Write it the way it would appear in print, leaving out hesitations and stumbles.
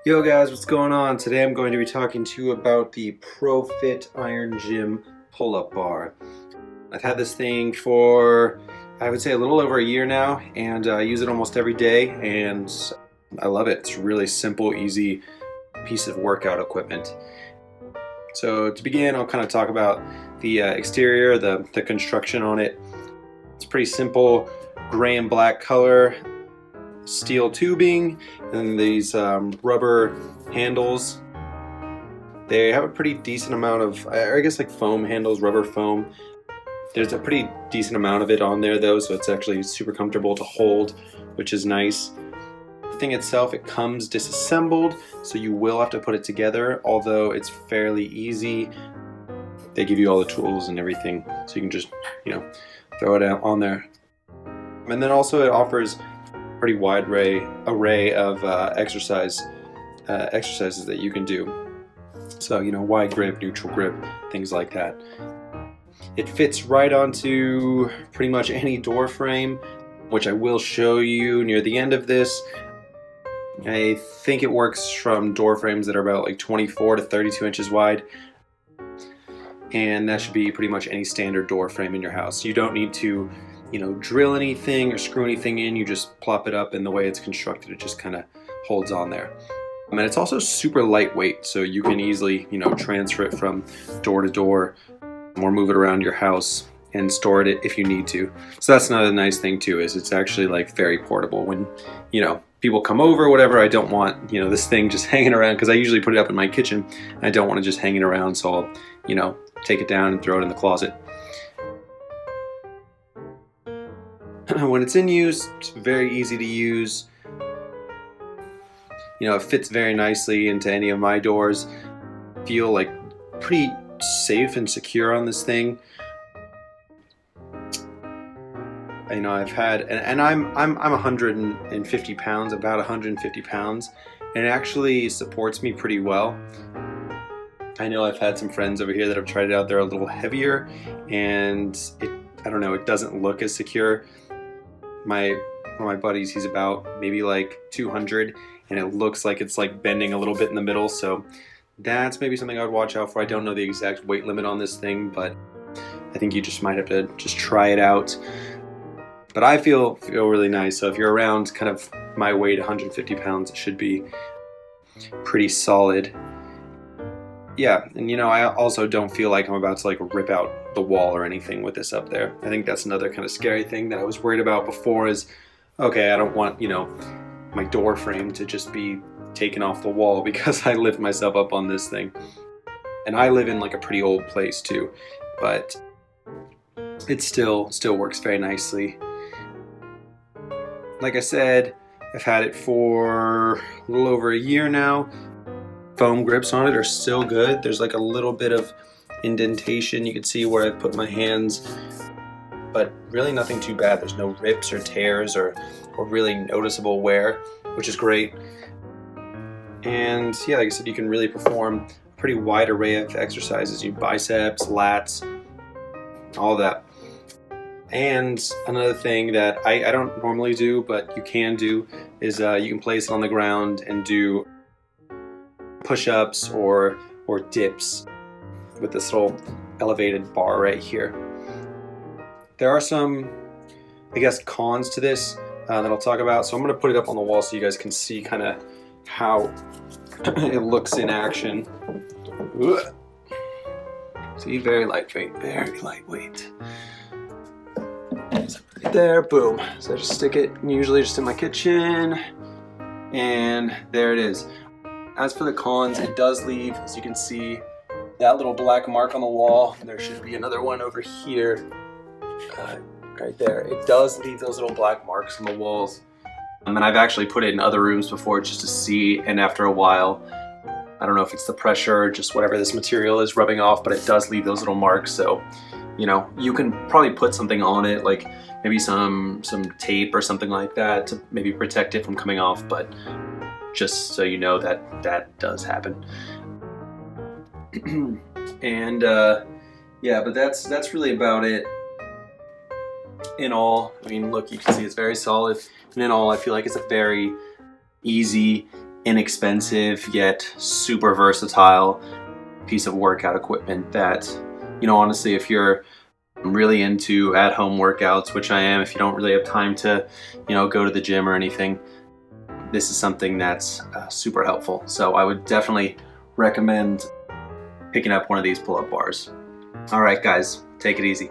Yo guys, what's going on? Today I'm going to be talking to you about the ProFit Iron Gym pull-up bar. I've had this thing for, I would say, a little over a year now, and I use it almost every day, and I love it. It's a really simple, easy piece of workout equipment. So to begin, I'll kind of talk about the exterior, the construction on it. It's pretty simple, gray and black color, steel tubing, and these rubber handles. They have a pretty decent amount of, I guess, like foam handles, rubber foam. There's a pretty decent amount of it on there though, so it's actually super comfortable to hold, which is nice. The thing itself, it comes disassembled, so you will have to put it together, although it's fairly easy. They give you all the tools and everything, so you can just, throw it out on there. And then also it offers pretty wide array of exercises that you can do. So, wide grip, neutral grip, things like that. It fits right onto pretty much any door frame, which I will show you near the end of this. I think it works from door frames that are about like 24 to 32 inches wide. And that should be pretty much any standard door frame in your house. You don't need to drill anything or screw anything in. You just plop it up, and the way it's constructed, it just kind of holds on there. And it's also super lightweight, so you can easily, transfer it from door to door or move it around your house and store it if you need to. So that's another nice thing too, is it's actually like very portable. When, people come over or whatever, I don't want, this thing just hanging around, because I usually put it up in my kitchen. I don't want to just hang it around, so I'll, take it down and throw it in the closet. When it's in use, it's very easy to use. It fits very nicely into any of my doors. I feel like pretty safe and secure on this thing. I've had, and I'm 150 pounds, about 150 pounds, and it actually supports me pretty well. I know I've had some friends over here that have tried it out. They're a little heavier, and I don't know, it doesn't look as secure. One of my buddies, he's about maybe like 200, and it looks like it's like bending a little bit in the middle, so that's maybe something I would watch out for. I don't know the exact weight limit on this thing, but I think you just might have to just try it out. But I feel really nice, so if you're around kind of my weight, 150 pounds, it should be pretty solid. Yeah, and I also don't feel like I'm about to like rip out the wall or anything with this up there. I think that's another kind of scary thing that I was worried about before is, okay, I don't want, my door frame to just be taken off the wall because I lift myself up on this thing. And I live in like a pretty old place too, but it still works very nicely. Like I said, I've had it for a little over a year now. Foam grips on it are still good. There's like a little bit of indentation you can see where I put my hands, but really nothing too bad. There's no rips or tears or really noticeable wear, which is great. And yeah, like I said, you can really perform a pretty wide array of exercises. You biceps, lats, all that. And another thing that I don't normally do, but you can do, is you can place it on the ground and do pushups or dips with this little elevated bar right here. There are some, I guess, cons to this that I'll talk about. So I'm going to put it up on the wall so you guys can see kind of how it looks in action. See, very lightweight, very lightweight. So right there, boom. So I just stick it usually just in my kitchen, and there it is. As for the cons, it does leave, as you can see, that little black mark on the wall. There should be another one over here, right there. It does leave those little black marks on the walls. And I've actually put it in other rooms before just to see, and after a while, I don't know if it's the pressure or just whatever this material is rubbing off, but it does leave those little marks. So, you can probably put something on it, like maybe some tape or something like that to maybe protect it from coming off, but just so you know that does happen. And yeah, but that's really about it. In all, I mean, look, you can see it's very solid. And in all, I feel like it's a very easy inexpensive yet super versatile piece of workout equipment that, honestly, if you're really into at-home workouts, which I am, if you don't really have time to, go to the gym or anything, this is something that's super helpful. So I would definitely recommend picking up one of these pull-up bars. All right, guys, take it easy.